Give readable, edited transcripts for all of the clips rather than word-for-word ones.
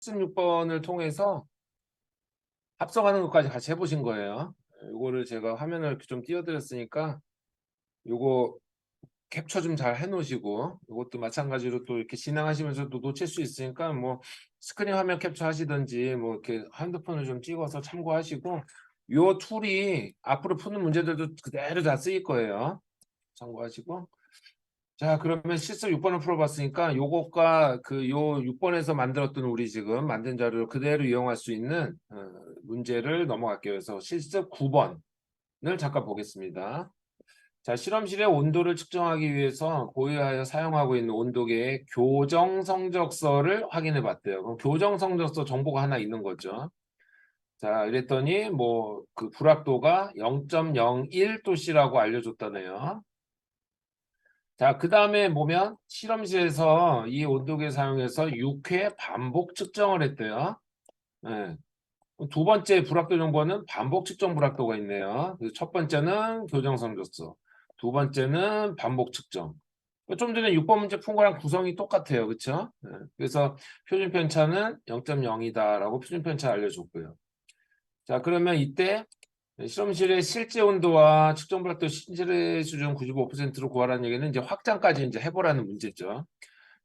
16번을 통해서 합성하는 것까지 같이 해보신 거예요. 요거를 제가 화면을 좀 띄워드렸으니까 요거 캡처 좀 잘 해놓으시고, 이것도 마찬가지로 또 이렇게 진행하시면서 또 놓칠 수 있으니까 뭐 스크린 화면 캡처 하시든지 뭐 이렇게 핸드폰을 좀 찍어서 참고하시고, 요 툴이 앞으로 푸는 문제들도 그대로 다 쓰일 거예요. 참고하시고. 자, 그러면 실습 6번을 풀어봤으니까 요것과 요 6번에서 만들었던 우리 지금 만든 자료를 그대로 이용할 수 있는 문제를 넘어갈게요. 그래서 실습 9번을 잠깐 보겠습니다. 자, 실험실의 온도를 측정하기 위해서 보유하여 사용하고 있는 온도계의 교정 성적서를 확인해 봤대요. 그럼 교정 성적서 정보가 하나 있는 거죠. 자, 이랬더니 뭐 그 불합도가 0.01도씨라고 알려줬다네요. 자, 그 다음에 보면 실험실에서 이 온도계 사용해서 6회 반복 측정을 했대요. 네. 두 번째 불확도 정보는 반복 측정 불확도가 있네요. 그래서 첫 번째는 교정성적서, 두 번째는 반복 측정. 좀 전에 6번 문제 푼 거랑 구성이 똑같아요. 그렇죠? 네. 그래서 표준 편차는 0.0이다라고 표준 편차 알려줬고요. 자, 그러면 이때 실험실의 실제 온도와 측정 불확도 신실의 수준 95%로 구하라는 얘기는 이제 확장까지 이제 해보라는 문제죠.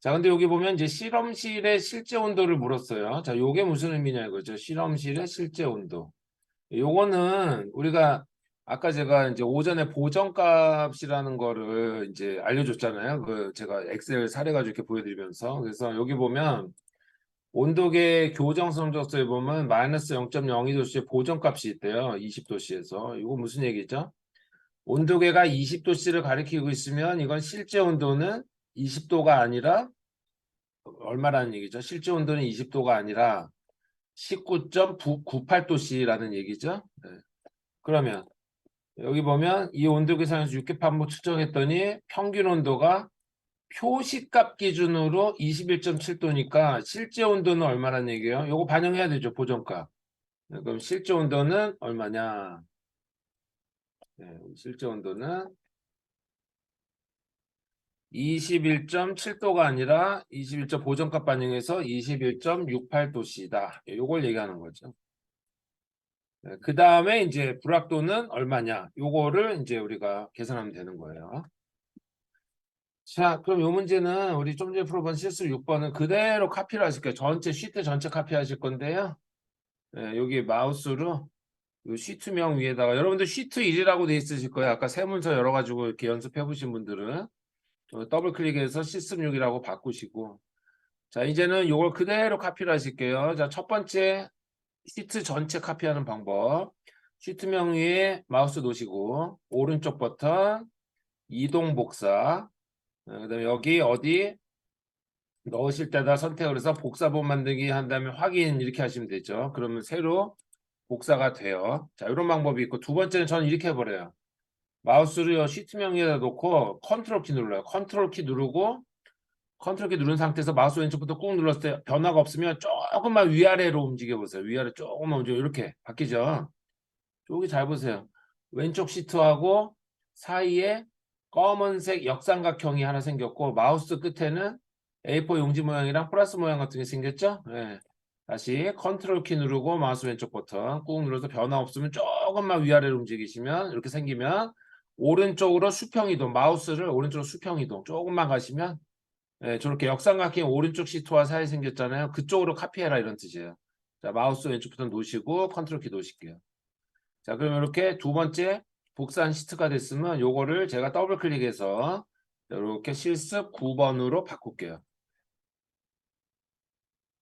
자, 근데 여기 보면 이제 실험실의 실제 온도를 물었어요. 자, 요게 무슨 의미냐 이거죠. 실험실의 실제 온도. 요거는 우리가 아까 제가 이제 오전에 보정값이라는 거를 이제 알려줬잖아요. 그 제가 엑셀 사례 가지고 이렇게 보여드리면서. 그래서 여기 보면 온도계 교정 성적서에 보면 마이너스 0.02도씨의 보정값이 있대요. 20도씨에서. 이거 무슨 얘기죠? 온도계가 20도씨를 가리키고 있으면 이건 실제 온도는 20도가 아니라 얼마라는 얘기죠? 실제 온도는 20도가 아니라 19.98도씨라는 얘기죠. 네. 그러면 여기 보면 이 온도 계산에서 6개 반복 측정했더니 평균 온도가 표시값 기준으로 21.7도니까 실제 온도는 얼마란 얘기예요? 요거 반영해야 되죠, 보정값. 네, 그럼 실제 온도는 얼마냐? 네, 실제 온도는 21.7도가 아니라 21점 보정값 반영해서 21.68도씨다. 요걸 얘기하는 거죠. 네, 그 다음에 이제 불확도는 얼마냐? 요거를 이제 우리가 계산하면 되는 거예요. 자, 그럼 요 문제는 우리 좀 전에 풀어본 실습 6번은 그대로 카피를 하실 거예요. 전체 시트 전체 카피하실 건데요. 네, 여기 마우스로 요 시트명 위에다가 여러분들 시트 1이라고 돼 있으실 거예요. 아까 세문서 열어가지고 이렇게 연습해 보신 분들은 더블 클릭해서 시스템 6이라고 바꾸시고, 자, 이제는 요걸 그대로 카피를 하실게요. 자, 첫 번째 시트 전체 카피하는 방법. 시트명 위에 마우스 놓으시고 오른쪽 버튼 이동 복사, 그다음에 여기 어디 넣으실 때다 선택을 해서 복사본 만들기 한 다음에 확인 이렇게 하시면 되죠. 그러면 새로 복사가 돼요. 자, 이런 방법이 있고, 두 번째는 저는 이렇게 해버려요. 마우스를 시트명 위에다 놓고 컨트롤 키 눌러요. 컨트롤 키 누르고 컨트롤 키 누른 상태에서 마우스 왼쪽부터 꾹 눌렀을 때 변화가 없으면 조금만 위아래로 움직여 보세요. 위아래 조금만 움직여. 이렇게 바뀌죠. 여기 잘 보세요. 왼쪽 시트하고 사이에 검은색 역삼각형이 하나 생겼고, 마우스 끝에는 A4 용지 모양이랑 플러스 모양 같은 게 생겼죠? 네. 다시 컨트롤 키 누르고 마우스 왼쪽 버튼 꾹 눌러서 변화 없으면 조금만 위아래로 움직이시면 이렇게 생기면, 오른쪽으로 수평 이동, 마우스를 오른쪽으로 수평 이동 조금만 가시면, 네, 저렇게 역삼각형 오른쪽 시트와 사이 생겼잖아요. 그쪽으로 카피해라 이런 뜻이에요. 자, 마우스 왼쪽 버튼 놓으시고 컨트롤 키 놓으실게요. 자, 그럼 이렇게 두 번째 복사한 시트가 됐으면 요거를 제가 더블 클릭해서 이렇게 실습 9번으로 바꿀게요.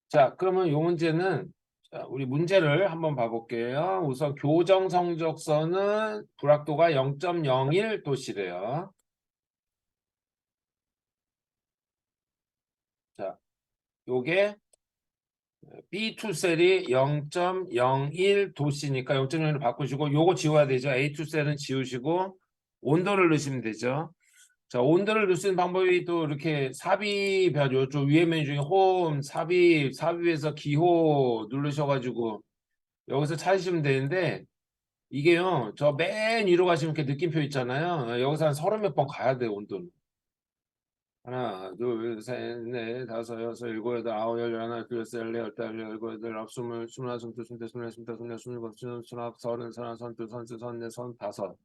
자, 그러면 요 문제는, 자, 우리 문제를 한번 봐볼게요. 우선 교정 성적서는 불확도가 0.01도씨래요. 자, 요게 B2 셀이 0.01도씨니까 0.01로 바꾸시고, 요거 지워야 되죠. A2 셀은 지우시고 온도를 넣으시면 되죠. 자, 온도를 넣을 수 있는 방법이 또 이렇게 삽입, 요쪽 위에 메뉴 중에 홈, 삽입, 삽입에서 기호 누르셔가지고 여기서 찾으시면 되는데, 이게요, 저 맨 위로 가시면 이렇게 느낌표 있잖아요. 여기서 한 서른 몇 번 가야 돼요, 온도는. 하나, 둘, 셋, 넷, 다섯, 여섯, 일곱, 여덟, 아홉, 열, 열하나, 둘, 셋, 넷, 열다, 열일곱, 여덟, 아홉, 스물, 스물하나, 스물둘, 스물셋, 스물넷, 스물다섯, 스물여섯, 스물일곱, 스물여덟, 서른, 서른하나, 서른둘, 서른셋, 서른넷, 서른다섯.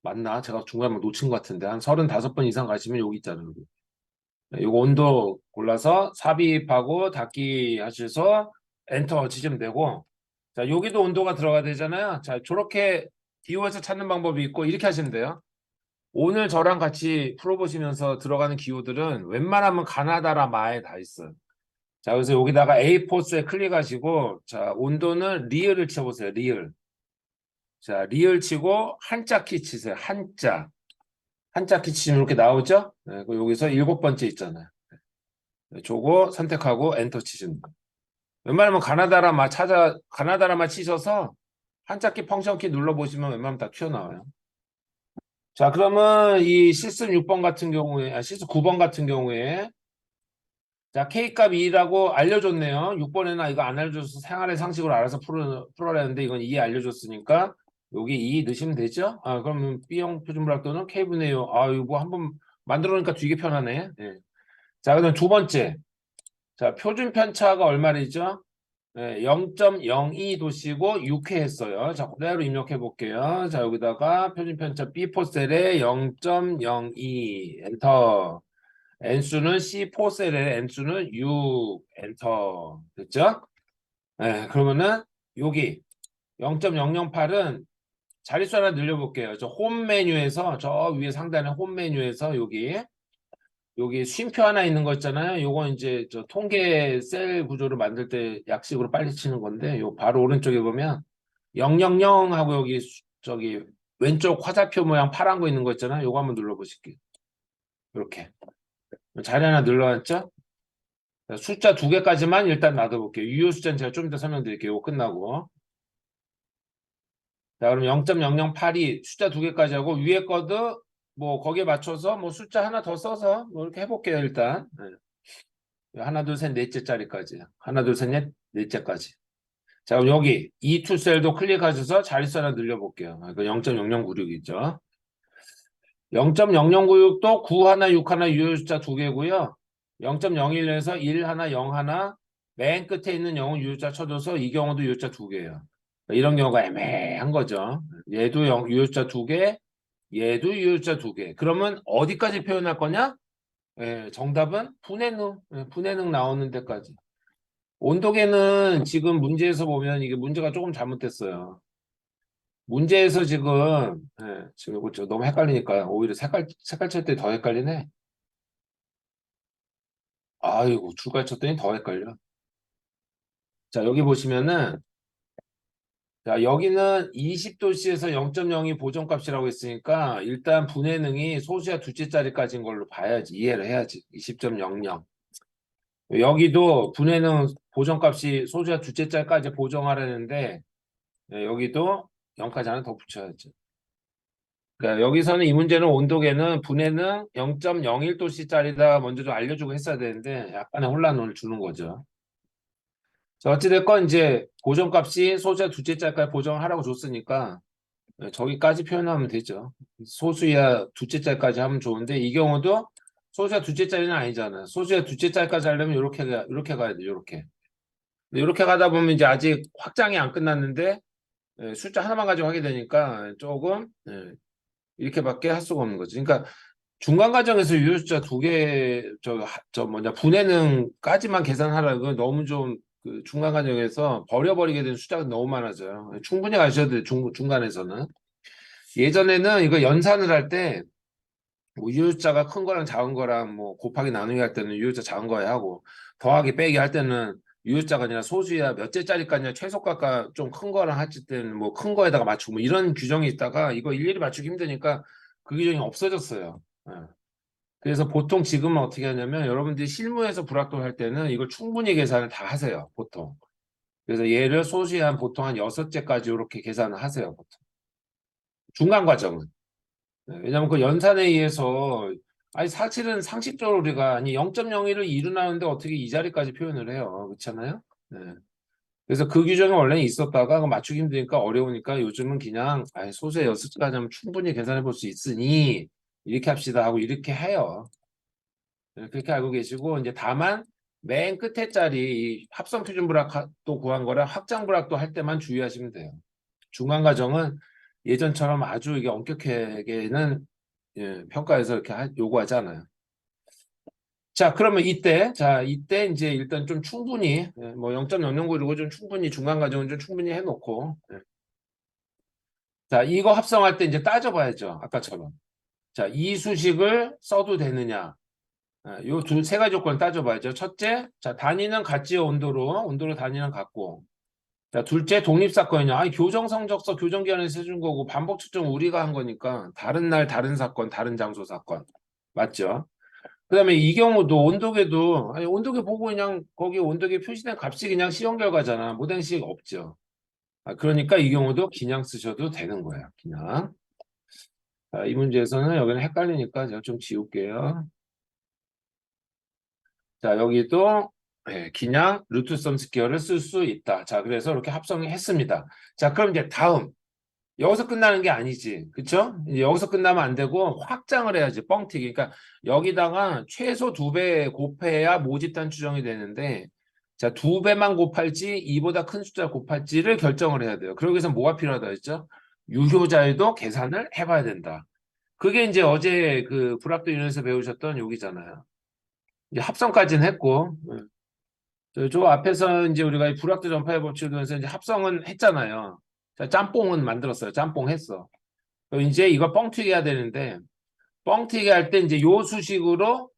맞나? 제가 중간에 뭐 놓친 것 같은데 한 35번 이상 가시면 여기 있잖아요. 여기. 네, 요거 온도 골라서 삽입하고 닫기 하셔서 엔터 치시면 되고 자 여기도 온도가 들어가야 되잖아요. 자 저렇게 기호에서 찾는 방법이 있고 이렇게 하시면 돼요. 오늘 저랑 같이 풀어보시면서 들어가는 기호들은 웬만하면 가나다라 마에 다 있어요. 자 그래서 여기다가 A4셀 클릭하시고 자 온도는 리을을 쳐보세요. 리을. 자 리을 치고 한자 키 치세요. 한자. 한자 키 치면 이렇게 나오죠? 네, 그 여기서 7번째 있잖아요. 네, 저거 선택하고 엔터 치시면 돼요. 웬만하면 가나다라만 치셔서 한자키 펑션키 눌러보시면 웬만하면 다 튀어나와요. 자, 그러면 이 실습 6번 같은 경우에, 실습 9번 같은 경우에, 자, K값 2라고 알려줬네요. 6번에는 이거 안 알려줘서 생활의 상식으로 알아서 풀어라는데 이건 2 알려줬으니까 여기 2 넣으시면 되죠? 아, 그러면 B형 표준불확도는 K분의 6. 아, 이거 뭐 한번 만들어 놓으니까 되게 편하네. 네. 자, 그다음 두 번째. 자, 표준 편차가 얼마이죠? 네, 0.02도씨고 6회 했어요. 자, 그대로 입력해 볼게요. 자, 여기다가 표준 편차 B4셀에 0.02 엔터. N수는 C4셀에 N수는 6 엔터. 됐죠? 네, 그러면은 여기 0.008은 자릿수 하나 늘려볼게요. 저 홈 메뉴에서 저 위에 상단에 홈 메뉴에서 여기 쉼표 하나 있는 거 있잖아요. 요거 이제 저 통계 셀 구조를 만들 때 약식으로 빨리 치는 건데 요 바로 오른쪽에 보면 000 하고 여기 저기 왼쪽 화살표 모양 파란 거 있는 거 있잖아요. 요거 한번 눌러 보실게요. 이렇게. 자리 하나 눌러놨죠? 숫자 2개까지만 일단 놔둬 볼게요. 유효 숫자는 제가 좀 이따 설명드릴게요. 요거 끝나고. 자, 그럼 0.008이 숫자 2개까지 하고 위에 거도 뭐 거기에 맞춰서 뭐 숫자 하나 더 써서 뭐 이렇게 해볼게요. 일단. 네. 하나, 둘, 셋, 넷째 자리까지. 하나, 둘, 셋, 넷, 넷째까지. 자, 그럼 여기 E2 셀도 클릭하셔서 자릿수 하나 늘려볼게요. 그 0.0096이죠. 0.0096도 9 하나, 6 하나 유효 숫자 2개고요. 0.01에서 1 하나, 0 하나 맨 끝에 있는 0은 유효자 쳐줘서 이 경우도 유효자 2개예요. 이런 경우가 애매한 거죠. 얘도 유효자 2개, 얘도 유효자 2개. 그러면 어디까지 표현할 거냐? 예, 정답은 분해능, 분해능 나오는 데까지. 온도계는 지금 문제에서 보면 이게 문제가 조금 잘못됐어요. 문제에서 지금 이거 너무 헷갈리니까 오히려 색깔 쳤더니 더 헷갈리네. 아이고, 줄갈 쳤더니 더 헷갈려. 자, 여기 보시면은, 자, 여기는 20도씨에서 0.02 보정값이라고 했으니까 일단 분해능이 소수야 둘째 자리까지인 걸로 봐야지, 이해를 해야지. 20.00. 여기도 분해능 보정값이 소수야 둘째 자리까지 보정하라는데, 여기도 0까지 하나 더 붙여야죠. 그러니까 여기서는 이 문제는 온도계는 분해는 0.01도씨짜리다 먼저 좀 알려주고 했어야 되는데 약간의 혼란을 주는 거죠. 자, 어찌됐건 이제 보정값이 소수야 둘째 짤까지 보정하라고 줬으니까 저기까지 표현하면 되죠. 소수야 둘째 짤까지 하면 좋은데 이 경우도 소수야 둘째 짤은 아니잖아요. 소수야 둘째 짤까지 하려면 이렇게 가야 돼요. 이렇게 가다 보면 이제 아직 확장이 안 끝났는데 숫자 하나만 가지고 하게 되니까 조금 이렇게밖에 할 수가 없는 거지. 그러니까 중간 과정에서 유효숫자 2개 저 뭐냐 분해능까지만 계산하라고 너무 좀 그 중간 과정에서 버려버리게 된 숫자가 너무 많아져요. 충분히 가셔야 돼요. 중간에서는. 예전에는 이거 연산을 할 때 뭐 유효숫자가 큰 거랑 작은 거랑 뭐 곱하기 나누기 할 때는 유효숫자 작은 거야 하고 더하기 빼기 할 때는 유효숫자가 아니라 소수야 몇째짜리까냐 최소값과 좀 큰 거랑 할 때는 뭐 큰 거에다가 맞추고 뭐 이런 규정이 있다가 이거 일일이 맞추기 힘드니까 그 규정이 없어졌어요. 예. 그래서 보통 지금은 어떻게 하냐면 여러분들이 실무에서 불합동 할 때는 이걸 충분히 계산을 다 하세요. 보통. 그래서 얘를 소수의 한 보통 한 6째까지 이렇게 계산을 하세요. 보통. 중간 과정은. 네, 왜냐하면 그 연산에 의해서 아니 사실은 상식적으로 우리가 아니 0.01을 2로 나누는데 어떻게 이 자리까지 표현을 해요. 그렇잖아요. 네. 그래서 그 규정이 원래 있었다가 맞추기 힘드니까 어려우니까 요즘은 그냥 아니 소수의 6째까지 하면 충분히 계산해 볼 수 있으니 이렇게 합시다 하고 이렇게 해요. 그렇게 알고 계시고 이제 다만 맨 끝에 자리 이 합성 표준 불합도 구한 거랑 확장 불합도 할 때만 주의하시면 돼요. 중간 과정은 예전처럼 아주 이게 엄격하게는 평가에서 이렇게 요구하지 않아요. 자, 그러면 이때 이제 일단 좀 충분히 뭐 0.009 이러고 좀 충분히 중간 과정은 좀 충분히 해놓고 자, 이거 합성할 때 이제 따져봐야죠. 아까처럼. 자, 이 수식을 써도 되느냐? 요 세 가지 조건 따져봐야죠. 첫째, 자, 단위는 같지요, 온도로 단위는 같고. 자, 둘째, 독립사건이냐? 아니, 교정 성적서 교정기관에서 해준 거고, 반복 측정 우리가 한 거니까, 다른 날, 다른 사건, 다른 장소 사건. 맞죠? 그 다음에 이 경우도 온도계도, 아니, 온도계 보고 그냥 거기 온도계 표시된 값이 그냥 시험 결과잖아. 모den식 없죠. 그러니까 이 경우도 그냥 쓰셔도 되는 거야. 그냥. 자, 이 문제에서는 여기는 헷갈리니까 제가 좀 지울게요. 자, 여기도 그냥 루트 썸 스퀘어를 쓸 수 있다. 자, 그래서 이렇게 합성했습니다. 자, 그럼 이제 다음. 여기서 끝나는 게 아니지. 그쵸? 이제 여기서 끝나면 안 되고 확장을 해야지. 뻥튀기. 그러니까 여기다가 최소 2배 곱해야 모집단 추정이 되는데 자, 2배만 곱할지 이보다 큰 숫자 곱할지를 결정을 해야 돼요. 그러기 위해서 뭐가 필요하다 했죠? 유효자에도 계산을 해봐야 된다. 그게 이제 어제 그 불합도 유형에서 배우셨던 여기잖아요. 이제 합성까지는 했고 저 앞에서 이제 우리가 이 불확대 전파의 법칙을 통해서 이제 합성은 했잖아요. 자, 짬뽕은 만들었어요. 짬뽕 했어. 그럼 이제 이거 뻥튀기 해야 되는데 뻥튀기 할 때 이제 요 수식으로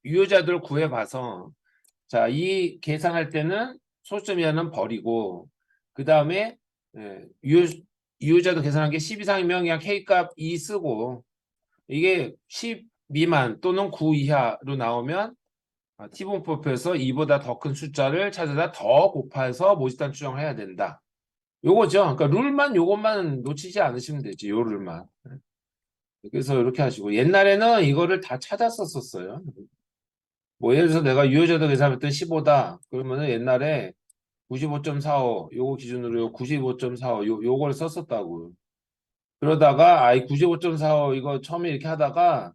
유효자들을 구해봐서 자, 이 계산할 때는 소수점 이하는 버리고 그 다음에 유효자도 계산한 게 10 이상이면 그냥 K값 2 쓰고 이게 10 미만 또는 9 이하로 나오면 T분법에서 2보다 더 큰 숫자를 찾아다 더 곱해서 모집단 추정해야 된다. 요거죠. 그러니까 룰만 요것만 놓치지 않으시면 되지. 요 룰만. 그래서 이렇게 하시고 옛날에는 이거를 다 찾았었어요. 뭐 예를 들어서 내가 유효자도 계산할 때 15다. 그러면은 옛날에 95.45 요거 기준으로 95.45 요걸 썼었다고. 그러다가 아이 95.45 이거 처음에 이렇게 하다가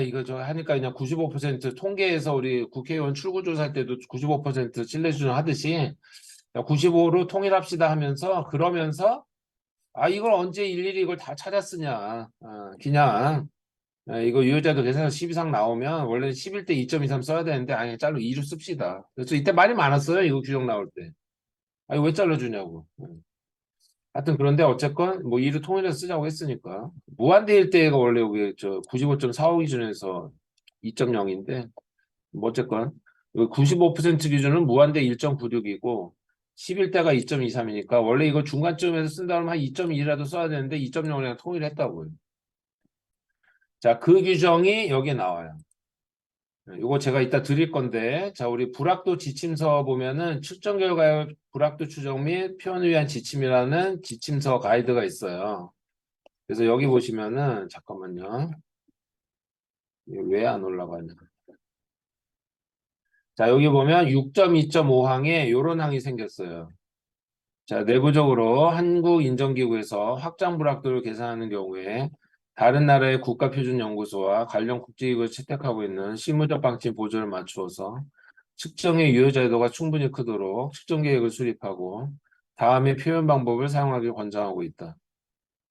이거 저 하니까 그냥 95% 통계에서 우리 국회의원 출구조사할 때도 95% 신뢰수준 하듯이 95로 통일합시다 하면서 그러면서 이걸 언제 일일이 이걸 다 찾았으냐. 그냥 이거 유효자도 계산해서 10 이상 나오면 원래 11대 2.23 써야 되는데 아니 잘로 2로 씁시다. 그래서 이때 말이 많았어요. 이거 규정 나올 때. 아니 왜 잘라주냐고. 하여튼 그런데 어쨌건 뭐 2로 통일해서 쓰자고 했으니까 무한대일 때가 원래 여기 저 95.45 기준에서 2.0인데 뭐 어쨌건 95% 기준은 무한대 1.96이고 11대가 2.23이니까 원래 이거 중간쯤에서 쓴다면 한 2.2라도 써야 되는데 2.0이랑 통일했다고요. 자, 그 규정이 여기에 나와요. 이거 제가 이따 드릴 건데 자, 우리 불확도 지침서 보면은 측정 결과의 불확도 추정 및 표현을 위한 지침이라는 지침서 가이드가 있어요. 그래서 여기 보시면은 잠깐만요. 왜 안 올라가냐. 자, 여기 보면 6.2.5항에 이런 항이 생겼어요. 자, 내부적으로 한국인정기구에서 확장 불확도를 계산하는 경우에 다른 나라의 국가표준연구소와 관련 국제기구를 채택하고 있는 실무적 방침 보조를 맞추어서 측정의 유효자도가 충분히 크도록 측정 계획을 수립하고 다음의 표현 방법을 사용하길 권장하고 있다.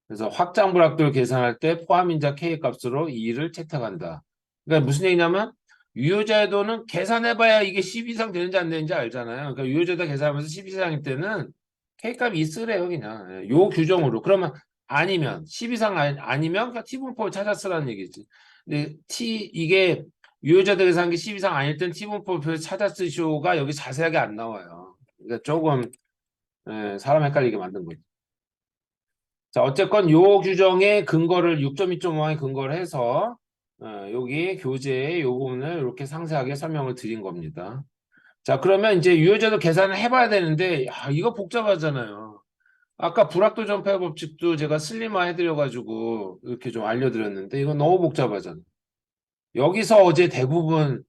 그래서 확장 불확도를 계산할 때 포함인자 K 값으로 2를 채택한다. 그러니까 무슨 얘기냐면 유효자도는 계산해봐야 이게 10 이상 되는지 안 되는지 알잖아요. 그러니까 유효자도 계산하면서 10 이상일 때는 K값 있으래요, 그냥. 요 규정으로. 그러면 아니면 10 이상 아니면 그냥 T분법을 찾아 쓰라는 얘기지. 근데 이게 유효자도 계산한 게 10 이상 아닐 땐 T분법을 찾아 쓰시오가 여기 자세하게 안 나와요. 그러니까 조금 사람 헷갈리게 만든 거지. 자, 어쨌건 요 규정의 근거를 6.2.5항의 근거를 해서 여기 교재에 요 부분을 이렇게 상세하게 설명을 드린 겁니다. 자, 그러면 이제 유효자도 계산을 해봐야 되는데 이거 복잡하잖아요. 아까 불확도 전파 법칙도 제가 슬림화 해드려가지고 이렇게 좀 알려드렸는데 이거 너무 복잡하잖아요. 여기서 어제 대부분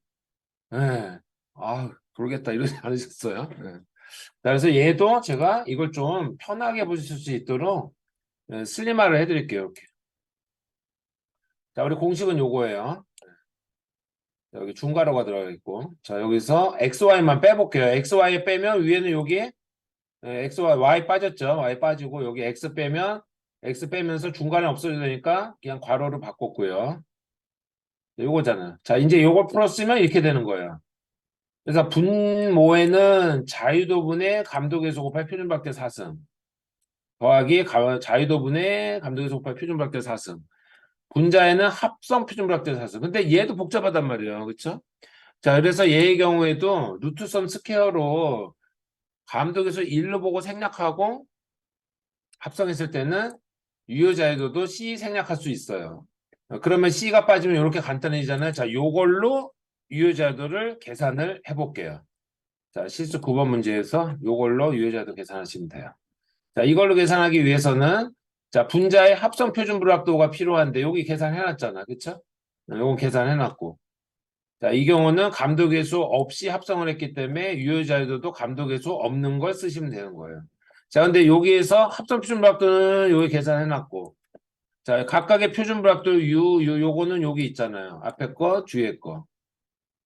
모르겠다 이러지 않으셨어요? 그래서 얘도 제가 이걸 좀 편하게 보실 수 있도록 슬림화를 해드릴게요. 이렇게. 자, 우리 공식은 요거예요. 여기 중괄호가 들어가 있고. 자, 여기서 XY만 빼볼게요. XY 빼면 위에는 여기 XY, Y 빠졌죠. Y 빠지고 여기 X 빼면 X 빼면서 중간에 없어져야 되니까 그냥 괄호를 바꿨고요. 요거잖아. 자, 이제 요걸 풀었으면 이렇게 되는 거예요. 그래서 분모에는 자유도분의 감도계수 곱하기 표준박대 4승 더하기 자유도분의 감도계수 곱하기 표준박대 4승 분자에는 합성 표준박대 4승. 근데 얘도 복잡하단 말이에요. 그렇죠? 자, 그래서 얘의 경우에도 루트선 스퀘어로 감독에서 1로 보고 생략하고 합성했을 때는 유효자유도도 C 생략할 수 있어요. 그러면 C가 빠지면 이렇게 간단해지잖아요. 자, 요걸로 유효자유도를 계산을 해볼게요. 자, 실수 9번 문제에서 요걸로 유효자유도 계산하시면 돼요. 자, 이걸로 계산하기 위해서는 자, 분자의 합성 표준 불합도가 필요한데 여기 계산해놨잖아. 그쵸? 요건 계산해놨고. 자, 이 경우는 감도계수 없이 합성을 했기 때문에 유효자유도도 감도계수 없는 걸 쓰시면 되는 거예요. 자, 근데 여기에서 합성 표준불합도는 여기 계산해놨고, 자, 각각의 표준불합도 요거는 여기 있잖아요. 앞에 거, 뒤에 거.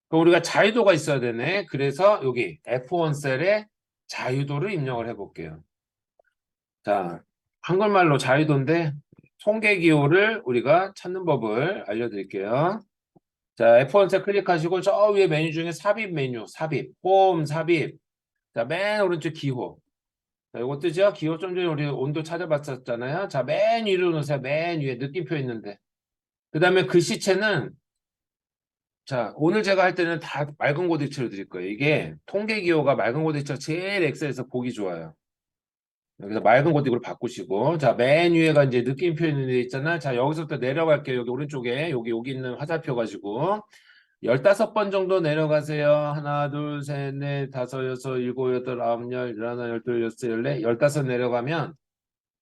그럼 우리가 자유도가 있어야 되네. 그래서 여기 F1 셀에 자유도를 입력을 해볼게요. 자, 한글말로 자유도인데 통계기호를 우리가 찾는 법을 알려드릴게요. 자, F1셀 클릭하시고 저 위에 메뉴 중에 삽입 메뉴, 삽입, 홈, 삽입. 자, 맨 오른쪽 기호. 자, 이거 뜨죠? 기호 좀 전에 우리 온도 찾아봤었잖아요. 자, 맨 위로 놓으세요. 맨 위에 느낌표 있는데. 그 다음에 글씨체는 자, 오늘 제가 할 때는 다 맑은 고딕체로 드릴 거예요. 이게 통계 기호가 맑은 고딕체가 제일 엑셀에서 보기 좋아요. 여기서 맑은 고딕으로 바꾸시고 자, 맨 위에가 이제 느낌표 있는 데 있잖아. 자, 여기서부터 내려갈게요. 여기 오른쪽에 여기 있는 화살표 가지고 15번 정도 내려가세요. 하나, 둘, 셋, 넷, 다섯, 여섯, 일곱, 여덟, 아홉, 열, 열하나, 열둘, 열세, 열네, 15 내려가면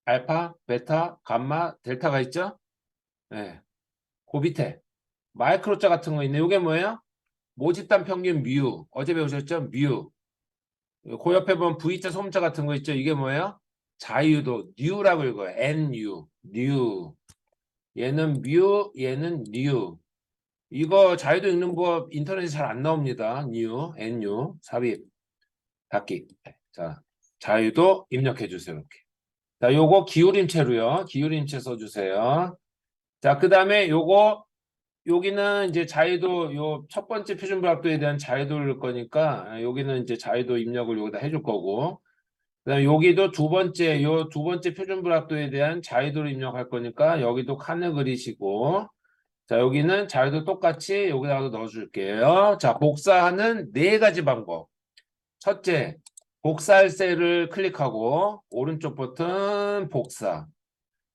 알파, 베타, 감마, 델타가 있죠? 네. 그 밑에 마이크로자 같은 거 있네. 이게 뭐예요? 모집단 평균 뮤. 어제 배우셨죠? 뮤. 그 옆에 보면 V자 소문자 같은 거 있죠? 이게 뭐예요? 자유도, 뉴라고 읽어요. NU, 뉴. 얘는 뮤, 얘는 뉴. 이거 자유도 읽는 법 인터넷에 잘 안 나옵니다. 뉴, NU, 삽입, 닫기. 자, 자유도 입력해 주세요. 이렇게. 자, 요거 기울임체로요. 기울임체 써주세요. 자, 그 다음에 요거 여기는 이제 자유도 요 첫 번째 표준불합도에 대한 자유도를 넣을 거니까 여기는 이제 자유도 입력을 여기다 해줄 거고 그다음에 여기도 요 두 번째 표준불합도에 대한 자유도를 입력할 거니까 여기도 칸을 그리시고 자, 여기는 자유도 똑같이 여기다가 넣어줄게요. 자, 복사하는 네 가지 방법. 첫째, 복사할 셀을 클릭하고 오른쪽 버튼 복사.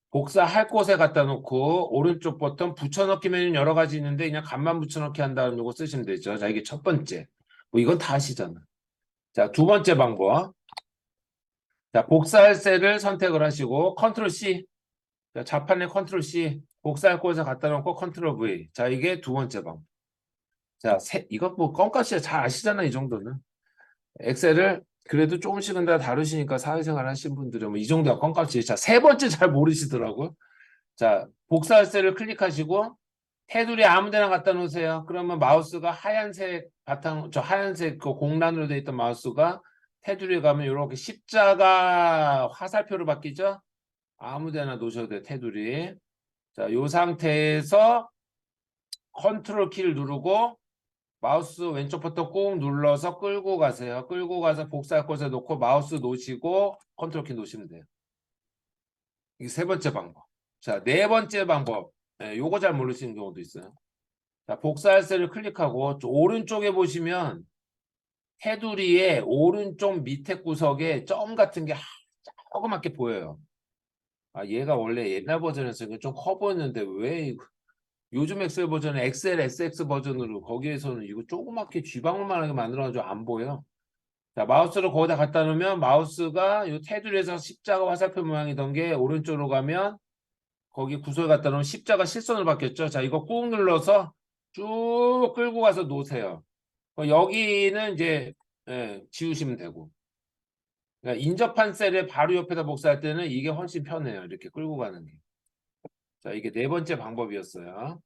복사할 곳에 갖다 놓고 오른쪽 버튼 붙여넣기 메뉴는 여러 가지 있는데 그냥 간만 붙여넣기 한다는 요거 쓰시면 되죠. 자, 이게 첫 번째. 뭐 이건 다 아시잖아. 자, 두 번째 방법. 자, 복사할 셀을 선택을 하시고 컨트롤 C. 자, 자판에 컨트롤 C. 복사할 곳에 갖다 놓고 컨트롤 V. 자, 이게 두 번째 방법. 자, 이거 뭐 껌값이야. 잘 아시잖아, 이 정도는. 엑셀을 그래도 조금씩은 다 다루시니까 사회생활 하신 분들은 뭐 이 정도가 껌값이에요. 자, 세 번째 잘 모르시더라고요. 자, 복사할 셀을 클릭하시고 테두리 아무 데나 갖다 놓으세요. 그러면 마우스가 하얀색 바탕, 저 하얀색 그 공란으로 되어 있던 마우스가 테두리에 가면 이렇게 십자가 화살표로 바뀌죠? 아무 데나 놓으셔도 돼요, 테두리. 자, 이 상태에서 컨트롤 키를 누르고 마우스 왼쪽 버튼 꾹 눌러서 끌고 가세요. 끌고 가서 복사할 곳에 놓고 마우스 놓으시고 컨트롤 키 놓으시면 돼요. 이게 세 번째 방법. 자, 네 번째 방법. 요거 잘 모르시는 경우도 있어요. 자, 복사할 셀을 클릭하고 오른쪽에 보시면 테두리의 오른쪽 밑에 구석에 점 같은 게 조그맣게 보여요. 아, 얘가 원래 옛날 버전에서는 좀 커 보였는데 왜 요즘 엑셀 버전은 엑셀 SX 버전으로 거기에서는 이거 조그맣게 쥐방울만하게 만들어가지고 안 보여. 자, 마우스를 거기다 갖다 놓으면 마우스가 이 테두리에서 십자가 화살표 모양이던 게 오른쪽으로 가면 거기 구석에 갖다 놓으면 십자가 실선으로 바뀌었죠. 자, 이거 꾹 눌러서 쭉 끌고 가서 놓으세요. 여기는 이제 지우시면 되고. 그러니까 인접한 셀에 바로 옆에다 복사할 때는 이게 훨씬 편해요. 이렇게 끌고 가는 게. 자, 이게 네 번째 방법이었어요.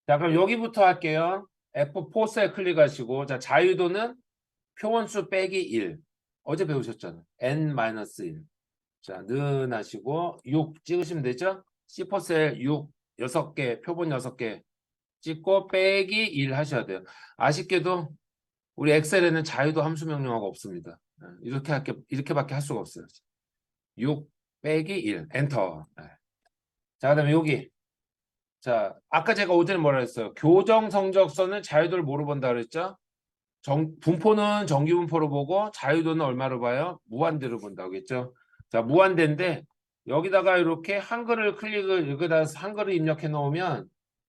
자, 그럼 여기부터 할게요. F4셀 클릭하시고, 자, 자유도는 표원수 빼기 1. 어제 배우셨잖아요. N-1. 자, 는 하시고, 6 찍으시면 되죠? C4셀 6, 6개, 표본 6개 찍고, 빼기 1 하셔야 돼요. 아쉽게도, 우리 엑셀에는 자유도 함수 명령어가 없습니다. 이렇게밖에 할 수가 없어요. 6 빼기 1, 엔터. 자, 그 다음에 여기. 자, 아까 제가 오전에 뭐라 했어요? 교정 성적서는 자유도를 뭐로 본다 그랬죠? 분포는 정기분포로 보고 자유도는 얼마로 봐요? 무한대로 본다고 했죠? 자, 무한대인데 여기다가 이렇게 여기다 한글을 입력해 놓으면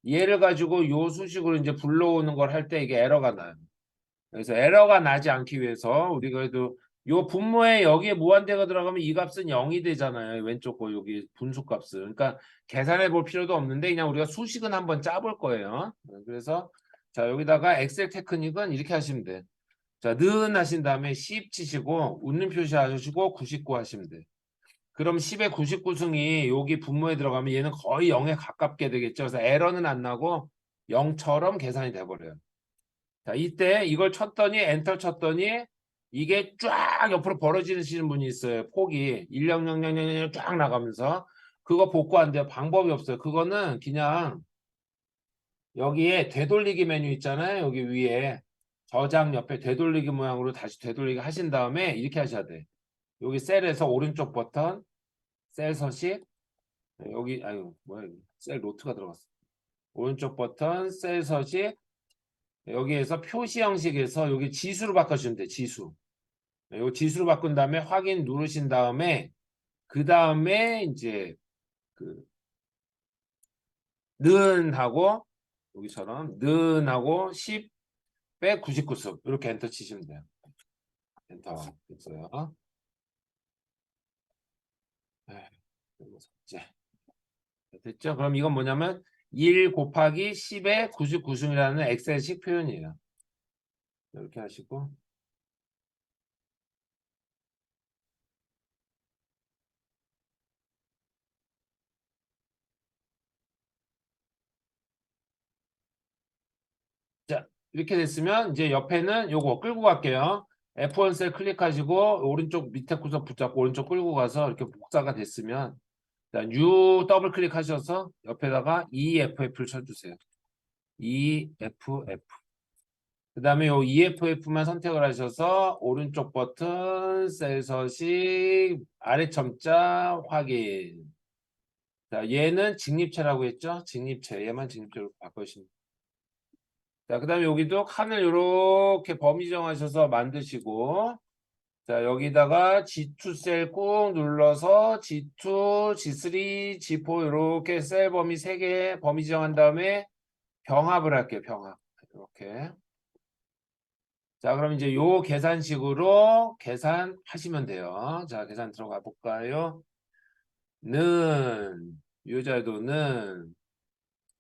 얘를 가지고 요 수식으로 이제 불러오는 걸 할 때 이게 에러가 나요. 그래서 에러가 나지 않기 위해서 우리가 그래도 요 분모에 여기에 무한대가 들어가면 이 값은 0이 되잖아요. 왼쪽 거 여기 분수값을. 그러니까 계산해 볼 필요도 없는데 그냥 우리가 수식은 한번 짜볼 거예요. 그래서 자 여기다가 엑셀 테크닉은 이렇게 하시면 돼. 자, 는 하신 다음에 10 치시고 웃는 표시 하시고 99 하시면 돼. 그럼 10의 99승이 여기 분모에 들어가면 얘는 거의 0에 가깝게 되겠죠. 그래서 에러는 안 나고 0처럼 계산이 돼버려요. 자, 이때 이걸 쳤더니 엔터 쳤더니 이게 쫙 옆으로 벌어지시는 분이 있어요. 폭이 10000000 쫙 나가면서 그거 복구 안 돼요. 방법이 없어요. 그거는 그냥 여기에 되돌리기 메뉴 있잖아요. 여기 위에 저장 옆에 되돌리기 모양으로 다시 되돌리기 하신 다음에 이렇게 하셔야 돼. 여기 셀에서 오른쪽 버튼 셀 서식 여기 아유 뭐야 셀 노트가 들어갔어. 오른쪽 버튼 셀 서식 여기에서 표시 형식에서 여기 지수로 바꿔주시면 돼. 지수. 요 지수로 바꾼 다음에 확인 누르신 다음에 그 다음에 이제 그 는 하고 여기처럼 는 하고 10 빼 99수 이렇게 엔터 치시면 돼요. 엔터 됐어요. 이제 됐죠? 그럼 이건 뭐냐면 1 곱하기 10의 99승이라는 엑셀식 표현이에요. 이렇게 하시고 자 이렇게 됐으면 이제 옆에는 요거 끌고 갈게요. F1 셀 클릭하시고 오른쪽 밑에 구석 붙잡고 오른쪽 끌고 가서 이렇게 복사가 됐으면 자, U 더블 클릭하셔서 옆에다가 EFF를 쳐주세요. EFF. 그 다음에 요 EFF만 선택을 하셔서 오른쪽 버튼 셀 서식 아래 첨자 확인. 자, 얘는 직립체라고 했죠? 직립체. 얘만 직립체로 바꾸시면. 자, 그 다음에 여기도 칸을 이렇게 범위 정하셔서 만드시고 자, 여기다가 G2 셀 꾹 눌러서 G2, G3, G4 이렇게 셀 범위 3개 범위 지정한 다음에 병합을 할게요. 병합. 이렇게. 자, 그럼 이제 요 계산식으로 계산하시면 돼요. 자, 계산 들어가 볼까요? 는 유자도는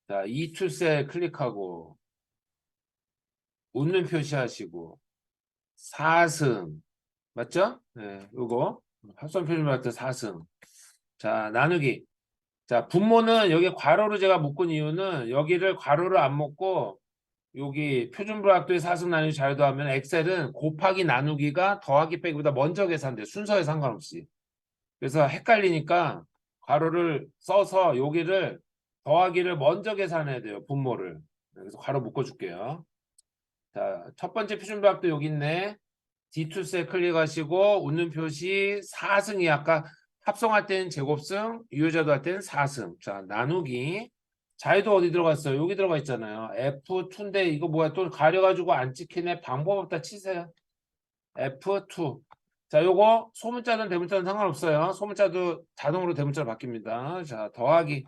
자, E2셀 클릭하고 웃는 표시하시고 4승 맞죠? 네, 요거 합성 표준말 때 4승. 자, 나누기. 자, 분모는 여기 괄호로 제가 묶은 이유는 여기를 괄호를 안 묶고 여기 표준불합도의 4승 나누기 자유도 하면 엑셀은 곱하기 나누기가 더하기 빼기보다 먼저 계산돼. 순서에 상관없이. 그래서 헷갈리니까 괄호를 써서 여기를 더하기를 먼저 계산해야 돼요. 분모를. 그래서 괄호 묶어줄게요. 자, 첫 번째 표준불합도 여기 있네. D2셀 클릭하시고 웃는 표시 4승이 아까 합성할 때는 제곱승, 유효자도 할 때는 4승. 자, 나누기. 자유도 어디 들어갔어요? 여기 들어가 있잖아요. F2인데 이거 뭐야? 또 가려가지고 안 찍히네. 방법 없다 치세요. F2. 자, 요거 소문자든 대문자든 상관없어요. 소문자도 자동으로 대문자로 바뀝니다. 자, 더하기.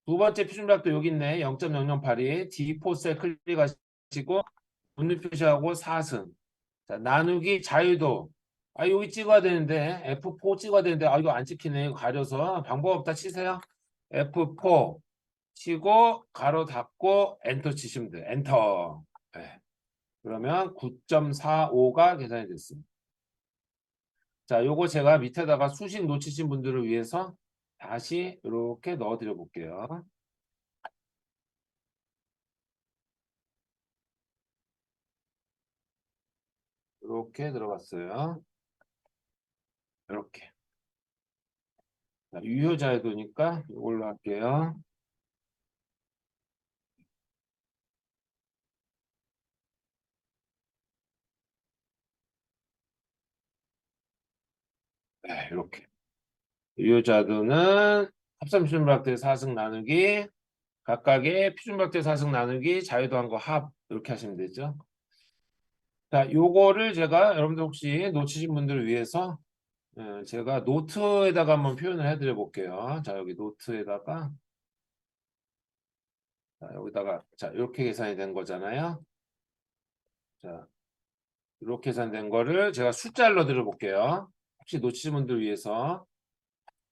두 번째 표준값도 여기 있네. 0.008이 D4셀 클릭하시고 웃는 표시하고 4승. 자, 나누기 자유도. 아, 여기 찍어야 되는데 F4 찍어야 되는데 아, 이거 안 찍히네. 이거 가려서 방법 없다 치세요. F4 치고 가로 닫고 엔터 치시면 돼요. 엔터. 네. 그러면 9.45가 계산이 됐습니다. 자, 요거 제가 밑에다가 수식 놓치신 분들을 위해서 다시 이렇게 넣어 드려 볼게요. 이렇게 들어갔어요. 이렇게. 유효자유도니까 이걸로 할게요. 네, 이렇게. 유효자유도는 합성피준박대 4승 나누기 각각의 피준박대 4승 나누기 자유도한 거 합 이렇게 하시면 되죠. 자, 요거를 제가 여러분들 혹시 놓치신 분들을 위해서 제가 노트에다가 한번 표현을 해드려 볼게요. 자, 여기 노트에다가 자, 여기다가 자, 이렇게 계산이 된 거잖아요. 자, 이렇게 계산된 거를 제가 숫자를 넣어드려 볼게요. 혹시 놓치신 분들 위해서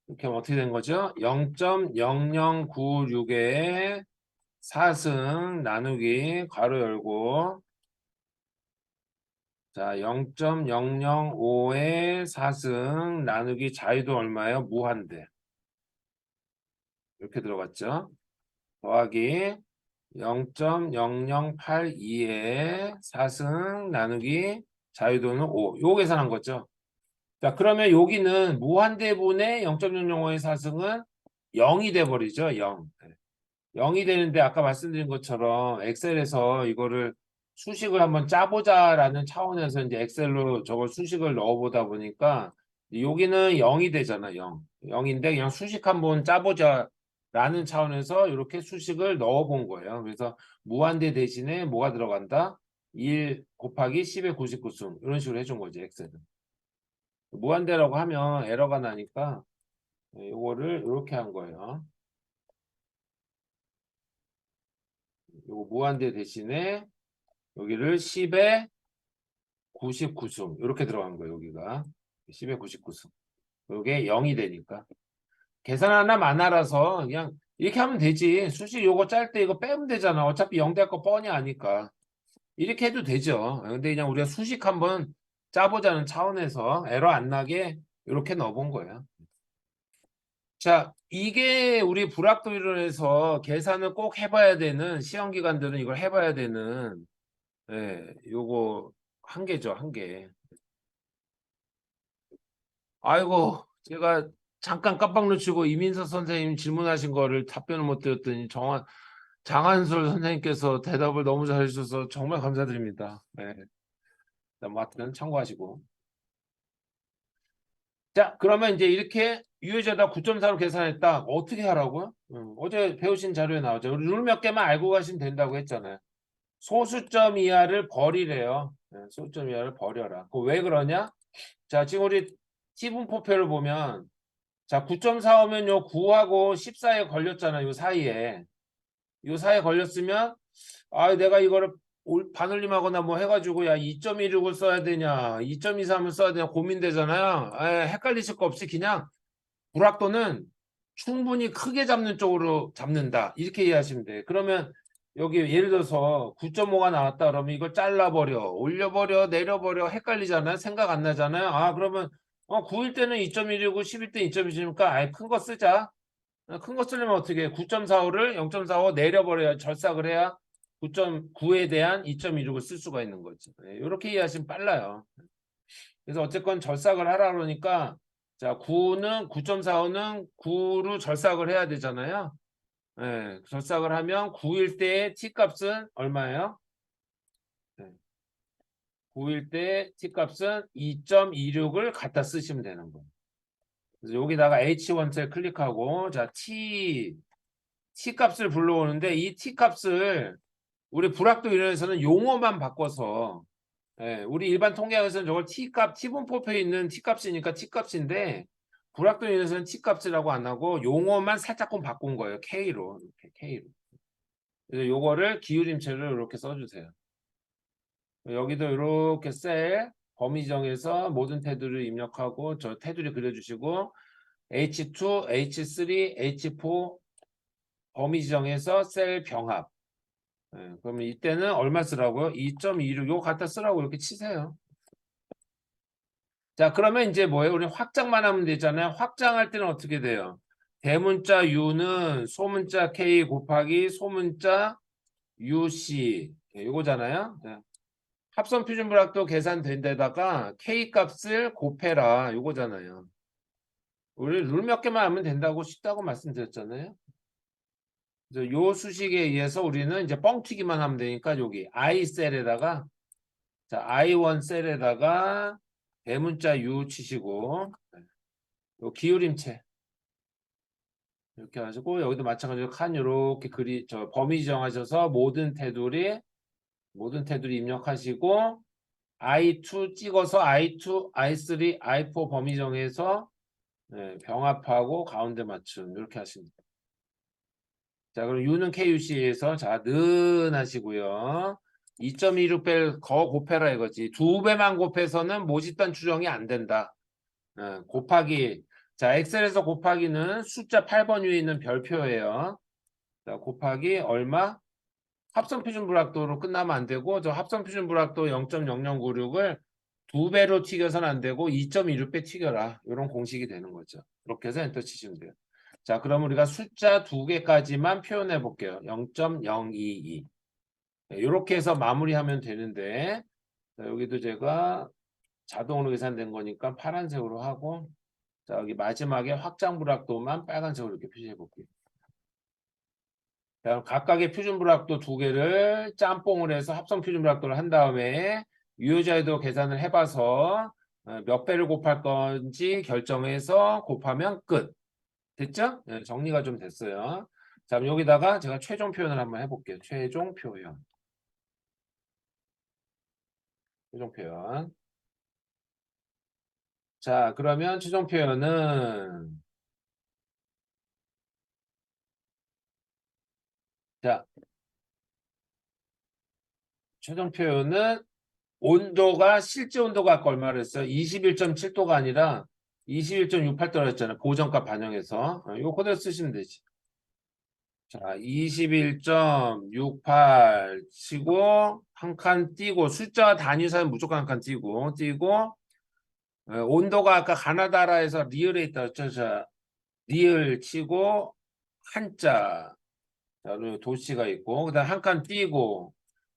이렇게 하면 어떻게 된 거죠? 0.0096의 4승 나누기 괄호 열고 자 0.005의 4승 나누기 자유도 얼마예요? 무한대 이렇게 들어갔죠? 더하기 0.0082의 4승 나누기 자유도는 5 요거 계산한 거죠? 자 그러면 여기는 무한대분의 0.005의 4승은 0이 돼버리죠 0 0이 되는데 아까 말씀드린 것처럼 엑셀에서 이거를 수식을 한번 짜보자라는 차원에서 이제 엑셀로 저걸 수식을 넣어보다 보니까 여기는 0이 되잖아 0. 0인데 그냥 수식 한번 짜보자라는 차원에서 이렇게 수식을 넣어본 거예요. 그래서 무한대 대신에 뭐가 들어간다? 1 곱하기 10의 99승 이런 식으로 해준 거지 엑셀은. 무한대라고 하면 에러가 나니까 이거를 이렇게 한 거예요. 요거 무한대 대신에 여기를 10에 99승 이렇게 들어간 거예요. 여기가 10에 99승 요게 0이 되니까 계산 하나 안 알아서 그냥 이렇게 하면 되지. 수식 요거 짤 때 이거 빼면 되잖아. 어차피 0 될 거 뻔히 아니까 이렇게 해도 되죠. 근데 그냥 우리가 수식 한번 짜보자는 차원에서 에러 안 나게 이렇게 넣어본 거예요. 자, 이게 우리 불합도이론에서 계산을 꼭 해봐야 되는 시험 기관들은 이걸 해봐야 되는 요거 한 개죠, 한 개. 아이고, 제가 잠깐 깜빡 놓치고 이민서 선생님 질문하신 거를 답변을 못 드렸더니 장한솔 선생님께서 대답을 너무 잘해주셔서 정말 감사드립니다. 네. 뭐 하여튼 참고하시고. 자, 그러면 이제 이렇게 유효자다 9.4로 계산했다. 어떻게 하라고요? 어제 배우신 자료에 나오죠. 룰 몇 개만 알고 가시면 된다고 했잖아요. 소수점 이하를 버리래요. 소수점 이하를 버려라. 왜 그러냐? 자, 지금 우리 T분포표를 보면 자, 9.4 오면 요 9하고 10 사이에 걸렸잖아. 요 사이에. 요 사이에 걸렸으면 아, 내가 이거를 반올림하거나 뭐 해가지고 야 2.16을 써야 되냐 2.23을 써야 되냐 고민되잖아요. 헷갈리실 거 없이 그냥 불확도는 충분히 크게 잡는 쪽으로 잡는다. 이렇게 이해하시면 돼. 그러면 여기 예를 들어서 9.5가 나왔다 그러면 이걸 잘라버려 올려버려 내려버려 헷갈리잖아요. 생각 안 나잖아요. 아 그러면 9일 때는 2.1이고 10일 때 2.2니까 아예 큰 거 쓰자. 큰 거 쓰려면 어떻게 해? 9.45를 0.45 내려버려야 절삭을 해야 9.9에 대한 2.16을 쓸 수가 있는 거지. 이렇게 이해하시면 빨라요. 그래서 어쨌건 절삭을 하라 그러니까 자 9는 9.45는 9로 절삭을 해야 되잖아요. 절삭을 하면 9일 때의 t값은 얼마예요? 9일 때 t값은 2.26을 갖다 쓰시면 되는 거예요. 그래서 여기다가 H1셀 클릭하고 자 T 값을 불러오는데 이 T 값을 우리 불확도 이론에서는 용어만 바꿔서 우리 일반 통계학에서는 저걸 T값, T분포표에 있는 T값이니까 T값인데 불확도 이론에서는 T값이라고 안 하고 용어만 살짝끔 바꾼 거예요. K로. 이렇게 K로. 그래서 요거를 기울임체를 이렇게 써주세요. 여기도 이렇게 셀 범위 정해서 모든 테두리를 입력하고 저 테두리 그려주시고 H2, H3, H4 범위 지정해서 셀 병합. 그러면 이때는 얼마 쓰라고요? 2.26 요거 갖다 쓰라고 이렇게 치세요. 자 그러면 이제 뭐예요? 우리 확장만 하면 되잖아요. 확장할 때는 어떻게 돼요? 대문자 U는 소문자 K 곱하기 소문자 UC 요거잖아요. 합성 표준 불확도 계산된 데다가 K 값을 곱해라 요거잖아요. 우리 룰 몇 개만 하면 된다고 쉽다고 말씀드렸잖아요. 그래서 요 수식에 의해서 우리는 이제 뻥튀기만 하면 되니까 여기 I 셀에다가 자 I1 셀에다가 대문자 U 치시고 요 기울임체 이렇게 하시고 여기도 마찬가지로 칸 이렇게 범위 정하셔서 모든 테두리 입력하시고 I2 찍어서 I2, I3, I4 범위 정해서 병합하고 가운데 맞춤 이렇게 하십니다. 자, 그럼 U는 KUC에서 자, 는 하시고요. 2.26배 거 곱해라 이거지. 두 배만 곱해서는 모집단 추정이 안 된다. 곱하기. 자, 엑셀에서 곱하기는 숫자 8번 위에 있는 별표예요. 자, 곱하기 얼마? 합성 표준 불확도로 끝나면 안 되고 저 합성 표준 불확도 0.0096을 두 배로 튀겨서는 안 되고 2.26배 튀겨라. 이런 공식이 되는 거죠. 이렇게 해서 엔터 치시면 돼요. 자, 그럼 우리가 숫자 두 개까지만 표현해 볼게요. 0.022. 이렇게 해서 마무리하면 되는데 자, 여기도 제가 자동으로 계산된 거니까 파란색으로 하고 자, 여기 마지막에 확장 불확도만 빨간색으로 이렇게 표시해 볼게요. 자, 각각의 표준 불확도 두 개를 짬뽕을 해서 합성 표준 불확도를 한 다음에 유효자에도 계산을 해봐서 몇 배를 곱할 건지 결정해서 곱하면 끝. 됐죠? 네, 정리가 좀 됐어요. 자, 그럼 여기다가 제가 최종 표현을 한번 해볼게요. 최종 표현. 최종 표현. 자, 그러면 최종 표현은 자, 최종 표현은 온도가 실제 온도가 아까 얼마를 했어요? 21.7도가 아니라 21.68도라 했잖아요. 보정값 반영해서. 이거 그대로 쓰시면 되지. 자, 21.68 치고 한 칸 띄고 숫자 단위 사이는 무조건 한 칸 띄고 온도가 아까 가나다라에서 리얼에 있다 했죠. 자, 리얼 치고 한자 자, 도시가 있고 그다음 한 칸 띄고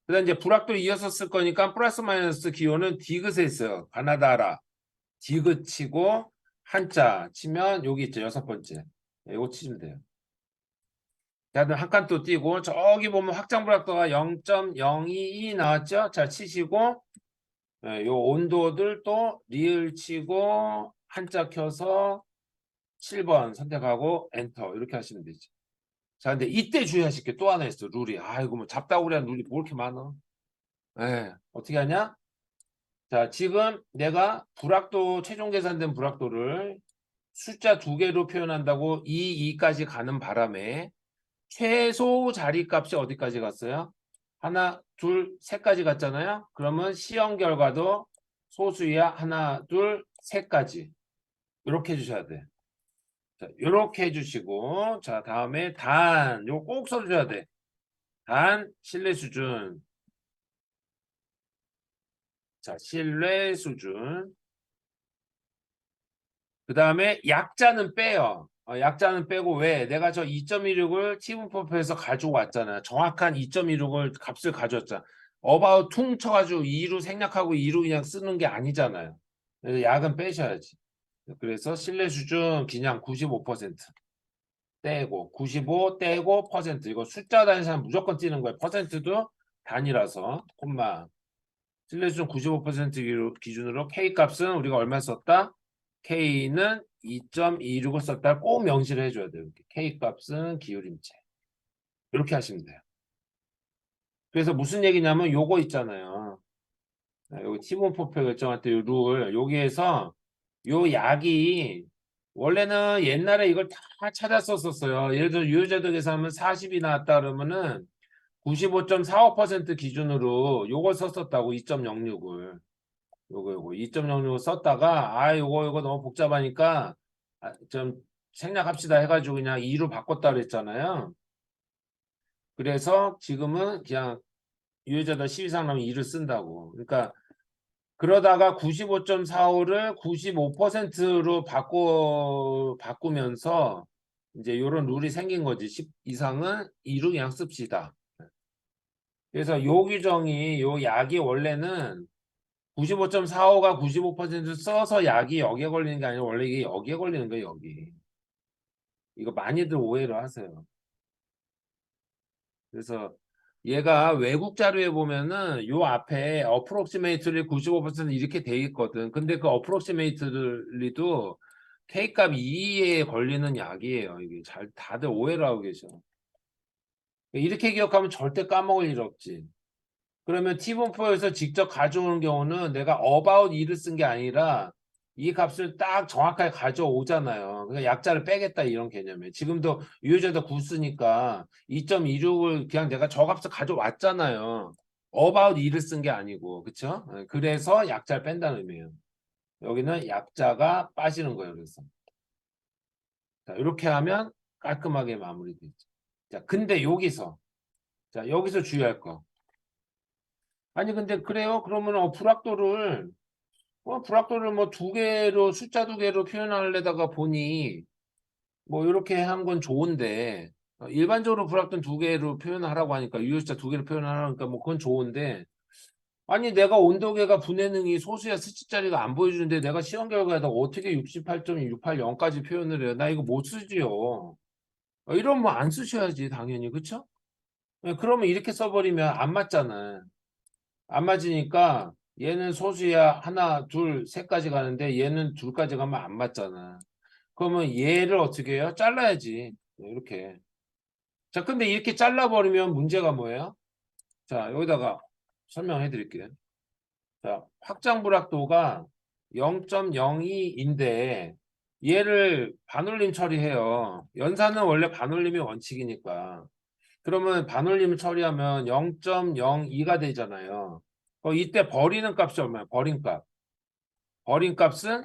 그다음 이제 불확도를 이어서 쓸 거니까 플러스 마이너스 기호는 디귿에 있어요. 가나다라 디귿 치고 한자 치면 여기 있죠. 여섯 번째. 이거 치면 돼요. 자, 한 칸 또 띄고 저기 보면 확장 불확도가 0.022 나왔죠? 자, 치시고 요 온도들 또 리을 치고 한자 켜서 7번 선택하고 엔터 이렇게 하시면 되지. 자, 근데 이때 주의하실 게 또 하나 있어. 룰이. 아이고 뭐 잡다구리한 룰이 뭐 이렇게 많아. 어떻게 하냐? 자, 지금 내가 불확도 최종 계산된 불확도를 숫자 두 개로 표현한다고 2까지 가는 바람에 최소 자리값이 어디까지 갔어요? 하나, 둘, 셋까지 갔잖아요. 그러면 시험 결과도 소수야 하나, 둘, 셋까지 이렇게 해주셔야 돼. 자, 이렇게 해주시고 자 다음에 단 이거 꼭 써줘야 돼. 단 신뢰 수준. 자 신뢰 수준. 그 다음에 약자는 빼요. 약자는 빼고 왜? 내가 저 2.16을 티분법에서 가지고 왔잖아요. 정확한 2.16을 값을 가져왔잖아. 어바웃 퉁 쳐가지고 2로 생략하고 2로 그냥 쓰는 게 아니잖아요. 그래서 약은 빼셔야지. 그래서 신뢰 수준 그냥 95% 떼고 95 떼고 퍼센트 이거 숫자 단위상 무조건 띄는 거예요. 퍼센트도 단위라서 콤마 신뢰 수준 95% 기준으로 K 값은 우리가 얼마 썼다? K는 2.26을 썼다. 꼭 명시를 해줘야 돼요. K 값은 기울임체. 이렇게 하시면 돼요. 그래서 무슨 얘기냐면 요거 있잖아요. 여기 티본포표 결정할 때 요 룰 여기에서 요 약이 원래는 옛날에 이걸 다 찾아 썼었어요. 예를 들어 유효제도 계산하면 40이 나왔다 그러면은 95.45% 기준으로 요걸 썼었다고 2.06을 요거 2.06을 썼다가 요거 너무 복잡하니까 좀 생략합시다 해가지고 그냥 2로 바꿨다 그랬잖아요. 그래서 지금은 그냥 유효자다 10 이상 나면 2를 쓴다고. 그러니까 그러다가 95.45를 95%로 바꾸면서 이제 이런 룰이 생긴 거지. 10 이상은 2로 그냥 씁시다. 그래서 요 규정이 요 약이 원래는 95.45가 95% 써서 약이 여기에 걸리는 게 아니라 원래 이게 여기에 걸리는 거예요, 여기. 이거 많이들 오해를 하세요. 그래서 얘가 외국 자료에 보면은 요 앞에 어프록시메이트리 95% 이렇게 돼 있거든. 근데 그 어프록시메이트리도 K값 2에 걸리는 약이에요. 이게 잘 다들 오해를 하고 계셔. 이렇게 기억하면 절대 까먹을 일 없지. 그러면 T분포에서 직접 가져오는 경우는 내가 about 2를 쓴 게 아니라 이 값을 딱 정확하게 가져오잖아요. 그러니까 약자를 빼겠다 이런 개념이에요. 지금도 유효제도 9 쓰니까 2.26을 그냥 내가 저 값을 가져왔잖아요. about 2를 쓴 게 아니고 그쵸? 그래서 약자를 뺀다는 의미예요. 여기는 약자가 빠지는 거예요. 그래서 자, 이렇게 하면 깔끔하게 마무리되죠. 자, 근데 여기서 자 여기서 주의할 거. 아니 근데 그래요? 그러면 불확도를 뭐 두 개로 숫자 두 개로 표현하려다가 보니 뭐 이렇게 한 건 좋은데 일반적으로 불확도는 두 개로 표현하라고 하니까 유효숫자 두 개로 표현하라니까 뭐 그건 좋은데 아니 내가 온도계가 분해능이 소수야 스치자리가 안 보여주는데 내가 시험 결과에다 어떻게 68.680까지 표현을 해요? 나 이거 못 쓰지요. 이러면 뭐 안 쓰셔야지 당연히 그쵸? 그러면 이렇게 써버리면 안 맞잖아. 안 맞으니까 얘는 소수야 하나, 둘, 셋까지 가는데 얘는 둘까지 가면 안 맞잖아. 그러면 얘를 어떻게 해요? 잘라야지. 이렇게. 자, 근데 이렇게 잘라버리면 문제가 뭐예요? 자, 여기다가 설명해 드릴게요. 자, 확장불확도가 0.02인데 얘를 반올림 처리해요. 연산은 원래 반올림이 원칙이니까. 그러면 반올림 처리하면 0.02가 되잖아요. 이때 버리는 값이 얼마야? 버린 값. 버린 값은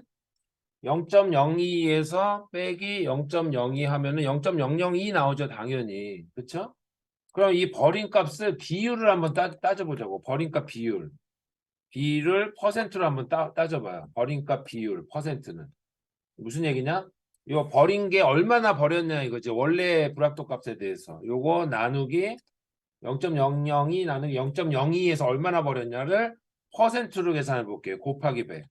0.02에서 빼기 0.02 하면은 0.002 나오죠, 당연히. 그쵸? 그럼 이 버린 값을 비율을 한번 따져보자고. 버린 값 비율. 비율을 퍼센트로 한번 따져봐요. 버린 값 비율, 퍼센트는. 무슨 얘기냐? 이거 버린 게 얼마나 버렸냐 이거지. 원래 불합도 값에 대해서. 요거 나누기 0.002 나누기 0.02에서 얼마나 버렸냐를 퍼센트로 계산해 볼게요. 곱하기 100.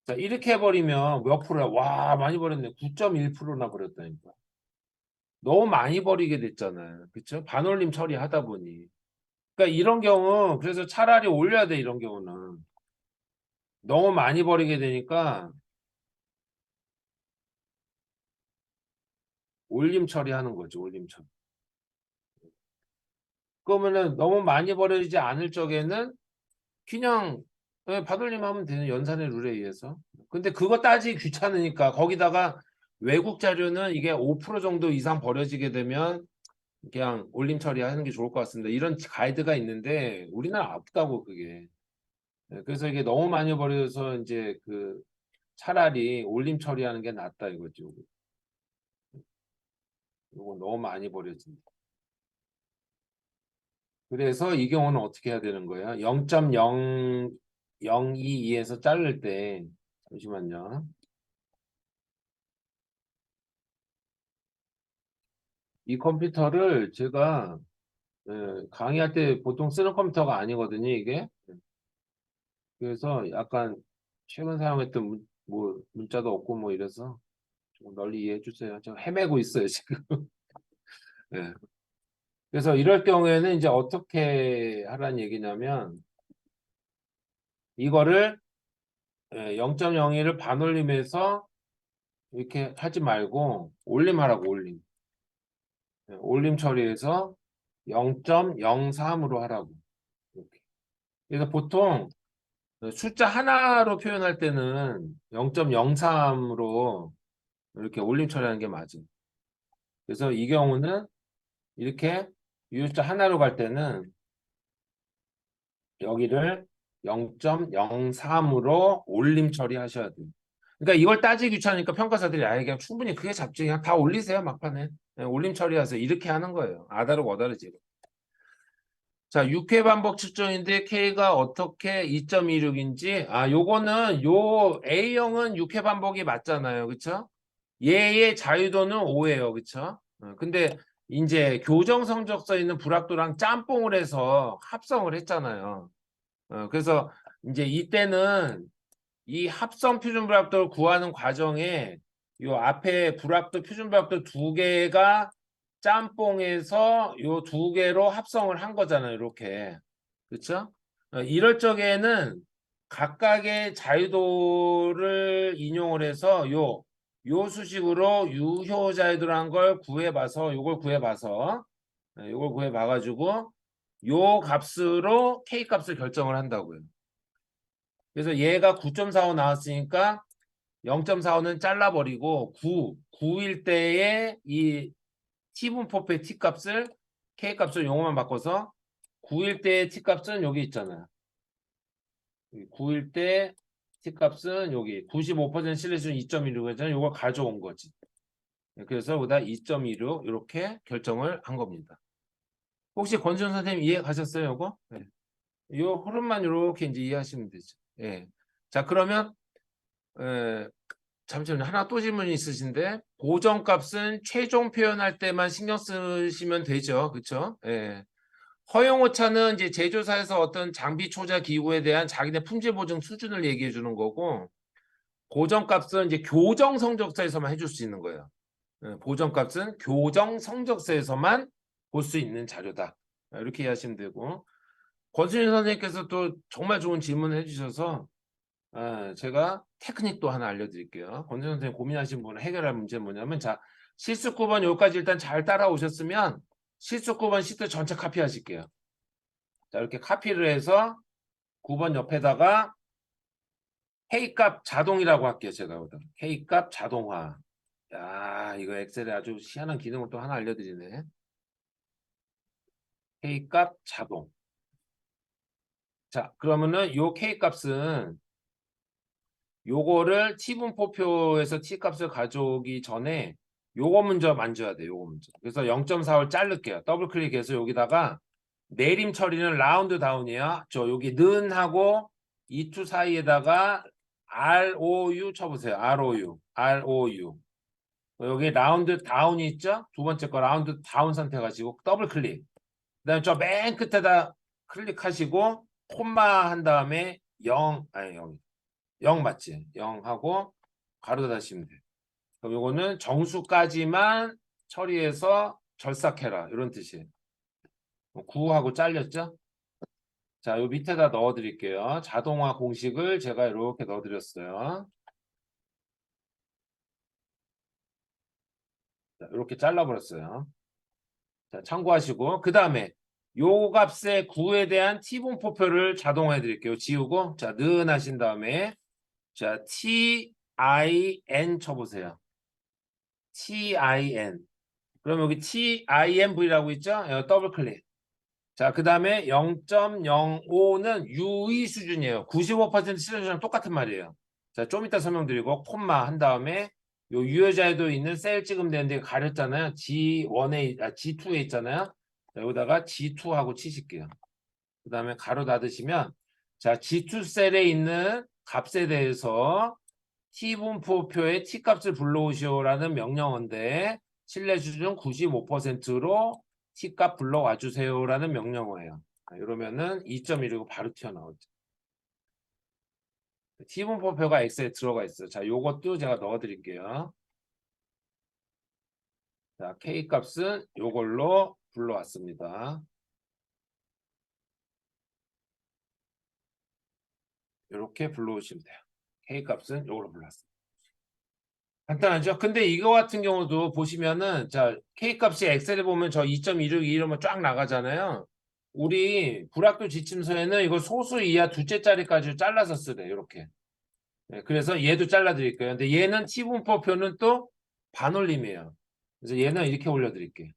자, 이렇게 해버리면 몇 프로야? 와, 많이 버렸네. 9.1%나 버렸다니까. 너무 많이 버리게 됐잖아요. 그쵸? 반올림 처리하다 보니. 그러니까 이런 경우, 그래서 차라리 올려야 돼, 이런 경우는. 너무 많이 버리게 되니까 올림 처리하는 거죠, 올림 처리. 그러면은 너무 많이 버려지지 않을 적에는 그냥 반올림 하면 되는 연산의 룰에 의해서. 근데 그거 따지기 귀찮으니까 거기다가 외국 자료는 이게 5% 정도 이상 버려지게 되면 그냥 올림 처리하는 게 좋을 것 같습니다. 이런 가이드가 있는데 우리나라 없다고 그게. 그래서 이게 너무 많이 버려서 이제 그 차라리 올림 처리하는 게 낫다 이거죠. 이거 너무 많이 버려진다. 그래서 이 경우는 어떻게 해야 되는 거예요? 0.002에서 자를 때 잠시만요. 이 컴퓨터를 제가 강의할 때 보통 쓰는 컴퓨터가 아니거든요, 이게. 그래서 약간 최근 사용했던 문자도 없고 뭐 이래서 좀 널리 이해해 주세요. 좀 헤매고 있어요, 지금. 예. 그래서 이럴 경우에는 이제 어떻게 하라는 얘기냐면 이거를 0.02를 반올림해서 이렇게 하지 말고 올림하라고 올림. 올림 처리해서 0.03으로 하라고. 이렇게. 그래서 보통 숫자 하나로 표현할 때는 0.03으로 이렇게 올림 처리하는 게 맞아요. 그래서 이 경우는 이렇게 유효숫자 하나로 갈 때는 여기를 0.03으로 올림 처리하셔야 돼요. 그러니까 이걸 따지기 귀찮으니까 평가사들이 아예 그냥 충분히 그게 잡지. 그냥 다 올리세요, 막판에. 올림 처리하세요. 이렇게 하는 거예요. 아다르고 어다르지. 자, 6회 반복 측정인데 K가 어떻게 2.26인지 요거는 요 A형은 6회 반복이 맞잖아요. 그쵸? 얘의 자유도는 5예요. 그쵸? 근데 이제 교정 성적서에 있는 불합도랑 짬뽕을 해서 합성을 했잖아요. 그래서 이제 이때는 이 합성 표준 불합도를 구하는 과정에 요 앞에 불합도 표준 불합도 두 개가 짬뽕해서 요 두 개로 합성을 한 거잖아요. 이렇게. 그렇죠? 이럴 적에는 각각의 자유도를 인용을 해서 요 수식으로 유효자유도라는 걸 구해봐서 요걸 구해봐서 요걸 구해봐가지고 요 값으로 K 값을 결정을 한다고요. 그래서 얘가 9.45 나왔으니까 0.45는 잘라버리고 9일 때의 이 T분포표의 T값을 K값을 용어만 바꿔서 9일 때의 T값은 여기 있잖아요. 9일 때 T값은 여기 95% 신뢰수준 2.16이잖아요. 이걸 가져온 거지. 그래서 여기다 2.16 이렇게 결정을 한 겁니다. 혹시 권지훈 선생님 이해 가셨어요, 이거? 네. 이 흐름만 이렇게 이제 이해하시면 되죠. 예. 자, 그러면 잠시만요. 하나 또 질문이 있으신데 고정값은 최종 표현할 때만 신경 쓰시면 되죠. 그렇죠? 예. 허용오차는 이제 제조사에서 어떤 장비 초자 기구에 대한 자기네 품질 보증 수준을 얘기해 주는 거고 고정값은 이제 교정 성적서에서만 해줄 수 있는 거예요. 고정값은 교정 성적서에서만 볼 수 있는 자료다. 이렇게 이해하시면 되고 권순일 선생님께서 또 정말 좋은 질문을 해주셔서 제가 테크닉도 하나 알려드릴게요. 권순일 선생님 고민하신 분은 해결할 문제는 뭐냐면 자 실수 9번 여기까지 일단 잘 따라오셨으면 실수 9번 시트 전체 카피하실게요. 자 이렇게 카피를 해서 9번 옆에다가 K값 자동이라고 할게요. 제가 여기다 K값 자동화. 야 이거 엑셀에 아주 희한한 기능을 또 하나 알려드리네. K값 자동. 자 그러면은 요 K값은 요거를 T분포표에서 T값을 가져오기 전에 요거 먼저 만져야 돼. 요거 먼저. 그래서 0.4를 자를게요. 더블 클릭해서 여기다가 내림 처리는 라운드 다운이야. 저 여기 는하고 이투 사이에다가 ROU 쳐보세요. ROU. 여기 라운드 다운이 있죠? 두 번째 거 라운드 다운 상태 가지고 더블 클릭. 그다음에 저 맨 끝에다 클릭하시고 콤마 한 다음에 0 아니 0 맞지? 0 하고 가로 닫으시면 돼요. 그럼 요거는 정수까지만 처리해서 절삭해라 이런 뜻이에요. 9하고 잘렸죠? 자, 요 밑에다 넣어 드릴게요. 자동화 공식을 제가 이렇게 넣어 드렸어요. 자, 이렇게 잘라 버렸어요. 자, 참고하시고 그다음에 요 값의 9에 대한 T분포표를 자동화해 드릴게요. 지우고 자, 는 하신 다음에 자, TIN 쳐보세요. TIN. 그럼 여기 TINV라고 있죠? 더블 클릭. 자, 그 다음에 0.05는 유의 수준이에요. 95% 실현수준이랑 똑같은 말이에요. 자, 좀 이따 설명드리고 콤마 한 다음에 요 유효자에도 있는 셀 찍으면 되는데 가렸잖아요. G2에 있잖아요. 자, 여기다가 G2 하고 치실게요. 그 다음에 가로 닫으시면 자, G2 셀에 있는 값에 대해서 T분포표의 T값을 불러오시오라는 명령어인데 신뢰 수준 95%로 T값 불러와 주세요라는 명령어예요. 이러면은 2.1이고 바로 튀어나오죠. T분포표가 엑셀에 들어가 있어요. 자, 요것도 제가 넣어 드릴게요. 자, K값은 요걸로 불러왔습니다. 이렇게 불러오시면 돼요. K값은 요걸로 불러왔습니다. 간단하죠? 근데 이거 같은 경우도 보시면은 자 K값이 엑셀에 보면 저 2.26 이러면 쫙 나가잖아요. 우리 불확도 지침서에는 이거 소수 이하 두째 자리까지 잘라서 쓰래 이렇게. 네, 그래서 얘도 잘라 드릴게요. 근데 얘는 T분포표는 또 반올림이에요. 그래서 얘는 이렇게 올려드릴게요.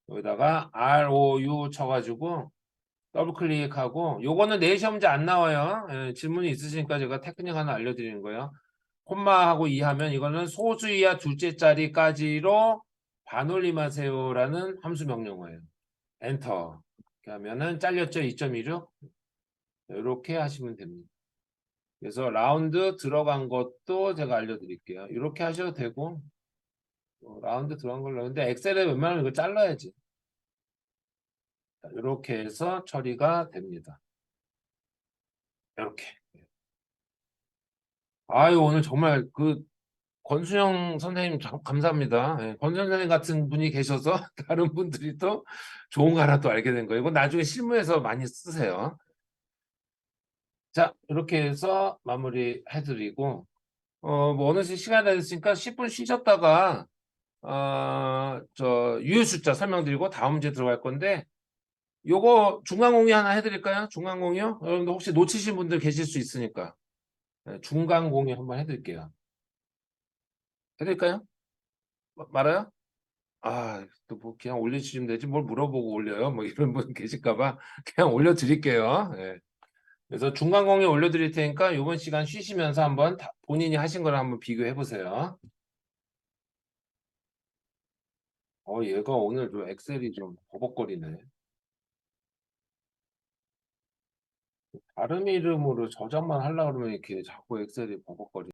여기다가 ROU 쳐가지고 더블 클릭하고 요거는 내일 시험 문제 안 나와요. 예, 질문이 있으시니까 제가 테크닉 하나 알려드리는 거예요. 콤마하고 2 하면 이거는 소수 이하 둘째 자리까지로 반올림하세요라는 함수 명령어예요. 엔터. 이렇게 하면은 잘렸죠? 2.16. 이렇게 하시면 됩니다. 그래서 라운드 들어간 것도 제가 알려드릴게요. 이렇게 하셔도 되고 라운드 들어간 걸로. 근데 엑셀에 웬만하면 이거 잘라야지. 이렇게 해서 처리가 됩니다. 이렇게. 아유, 오늘 정말 권수영 선생님 감사합니다. 예, 권수영 선생님 같은 분이 계셔서 다른 분들이 또 좋은 거 하나 또 알게 된 거예요. 이건 나중에 실무에서 많이 쓰세요. 자, 이렇게 해서 마무리 해드리고, 뭐 어느새 시간이 다 됐으니까 10분 쉬셨다가, 유효 숫자 설명드리고 다음 문제 들어갈 건데, 요거 중간 공유 하나 해드릴까요? 중간 공유? 여러분들 혹시 놓치신 분들 계실 수 있으니까. 네, 중간 공유 한번 해드릴게요. 해드릴까요? 말아요? 또 뭐 그냥 올려주시면 되지 뭘 물어보고 올려요? 뭐 이런 분 계실까 봐 그냥 올려드릴게요. 예. 그래서 중간 공유 올려드릴 테니까 이번 시간 쉬시면서 한번 본인이 하신 거랑 한번 비교해 보세요. 얘가 오늘 좀 엑셀이 좀 버벅거리네. 다른 이름으로 저장만 하려고 그러면 이렇게 자꾸 엑셀이 버벅거리.